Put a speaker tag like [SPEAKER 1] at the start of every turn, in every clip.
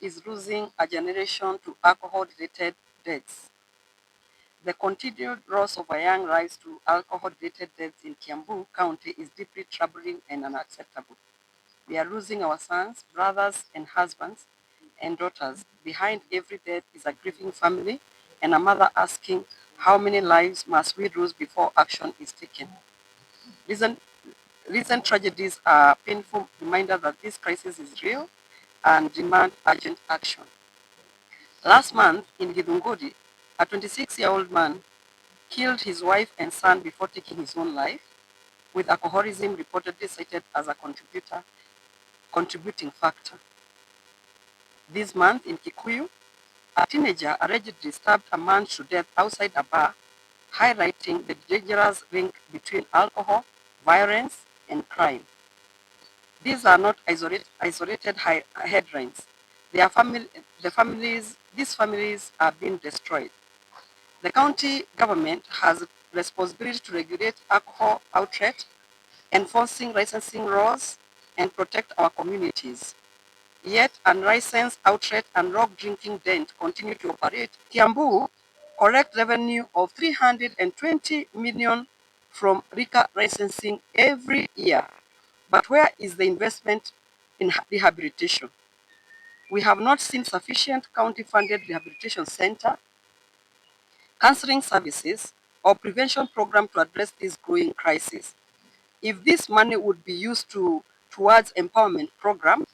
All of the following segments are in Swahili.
[SPEAKER 1] is losing a generation to alcohol-related deaths. The continued loss of a young lives to alcohol-related deaths in Kiambu County is deeply troubling and unacceptable. We are losing our sons, brothers, and husbands and daughters. Behind every death is a grieving family and a mother asking, how many lives must we lose before action is taken? Recent, recent tragedies are a painful reminder that this crisis is real and demand urgent action. Last month in Githunguri, a 26-year-old man killed his wife and son before taking his own life, with alcoholism reportedly cited as a contributing factor. This month in Kikuyu, a teenager allegedly stabbed a man to death outside a bar, highlighting the dangerous link between alcohol, violence, and crime. These are not isolated headlines. These families are being destroyed. The county government has responsibility to regulate alcohol outlet, enforcing licensing laws, and protect our communities. Yet unlicensed outlet and rock drinking dens continue to operate. Kiambu collect revenue of 320 million from liquor licensing every year. But where is the investment in rehabilitation? We have not seen sufficient county-funded rehabilitation center, counseling services, or prevention program to address this growing crisis. If this money would be used towards empowerment program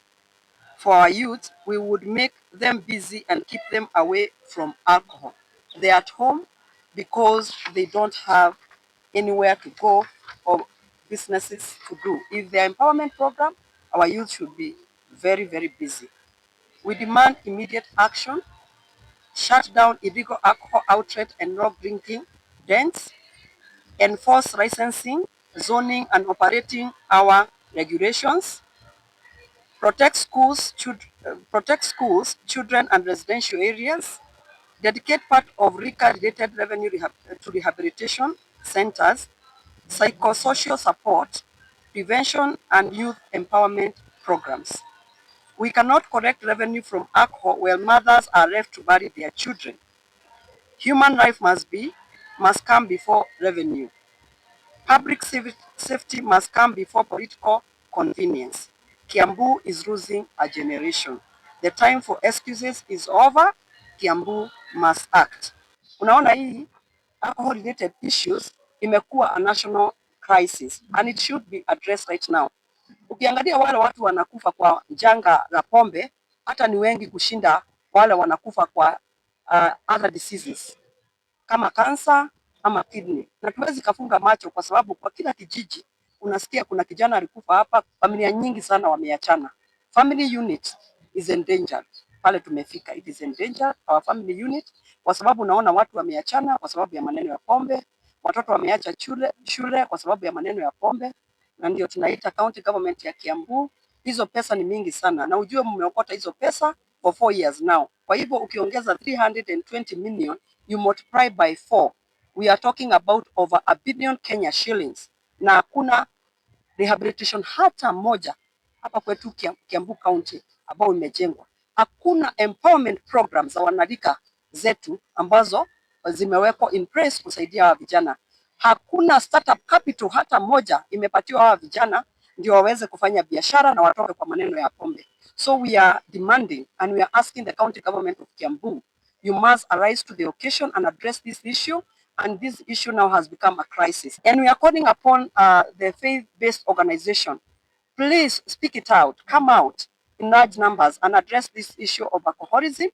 [SPEAKER 1] for our youth, we would make them busy and keep them away from alcohol. They're at home because they don't have anywhere to go or businesses to do. If the empowerment program, our youth should be very, very busy. We demand immediate action, shut down illegal alcohol outlet and rock drinking dens, enforce licensing, zoning, and operating hour regulations, protect schools, children, and residential areas, dedicate part of RICA-related revenue to rehabilitation centers, psychosocial support, prevention, and youth empowerment programs. We cannot collect revenue from alcohol while mothers are left to bury their children. Human life must come before revenue. Public safety must come before political convenience. Kiambu is losing a generation. The time for excuses is over. Kiambu must act. Unaona hii alcohol related issues imekuwa a national crisis and it should be addressed right now. Ukiangalia wale watu wanakufa kwa janga la pombe hata ni wengi kushinda wale wanakufa kwa other diseases kama kansa ama kidney. Na tuwezi kafunga macho kwa sababu kwa kila kijiji unasikia kuna kijana alikufa hapa, familia nyingi sana wameachana. Family unit is endangered. Pale tumefika, it is endangered, our family unit, kwa sababu unaona watu wameachana kwa sababu ya maneno ya pombe, watoto wameacha shule kwa sababu ya maneno ya pombe, na ndio tunaita county government ya Kiambu. Hizo pesa ni mingi sana na ujue mmeokota hizo pesa for 4 years now. Kwa hivyo ukiongeza 320 million you multiply by 4, we are talking about over a billion Kenya shillings, na hakuna rehabilitation hata moja hapa kwetu Kiambu County ambao imejengwa. Hakuna empowerment programs za wanarika zetu ambazo zimewekwa in place kusaidia hawa vijana. Hakuna startup capital hata moja imepatiwa hawa vijana ndio waweze kufanya biashara na watoke kwa maneno ya pombe. So we are demanding and we are asking the county government of Kiambu, you must arise to the occasion and address this issue, and this issue now has become a crisis. And we are calling upon the faith-based organization, please speak it out, come out in large numbers and address this issue of alcoholism.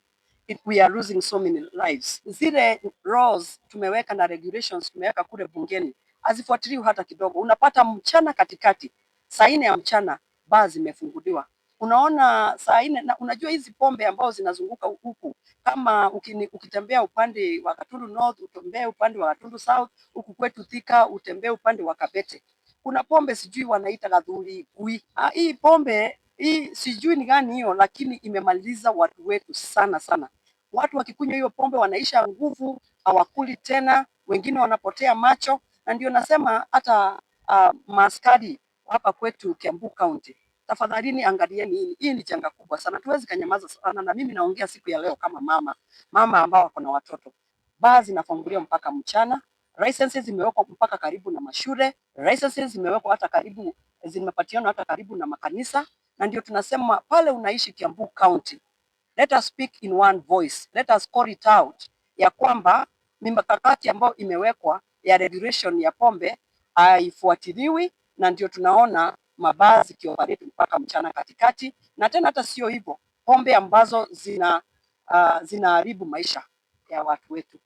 [SPEAKER 1] We are losing so many lives. Zile laws tumeweka na regulations tumeweka kule bungeni hazifuatiliwi hata kidogo. Unapata mchana katikati, saa 4 ya mchana baa zimefunguliwa. Unaona saa 4 na unajua hizi pombe ambao zinazunguka huku, kama ukitembea upande wa Gatundu North, utembee upande wa Gatundu South, huku kwetu Thika utembee upande wa Kabete, kuna pombe sijui wanaita Gathuri Gui. Hii pombe hii sijui ni gani hiyo, lakini imemaliza watu wetu sana sana. Watu wakikunywa hiyo pombe wanaisha nguvu, hawakuli tena, wengine wanapotea macho, na ndio nasema hata maaskari hapa kwetu Kiambu County tafadhalini angalieni hii ni janga kubwa sana. Tuwezi kanyamaza sana, na mimi naongea siku ya leo kama mama ambao wako na watoto. Baa zinafunguliwa mpaka mchana, licenses zimewekwa mpaka karibu na mashule, licenses zimewekwa hata karibu, zimepatiana hata karibu na makanisa, na ndio tunasema pale unaishi Kiambu County, let us speak in one voice, let us call it out, ya kwamba mikakati ambayo imewekwa ya regulation ya pombe haifuatiliwi, na ndio tunaona mabaa zikioperate mpaka mchana katikati, na tena hata sio hivyo, pombe ambazo zinaharibu maisha ya watu wetu.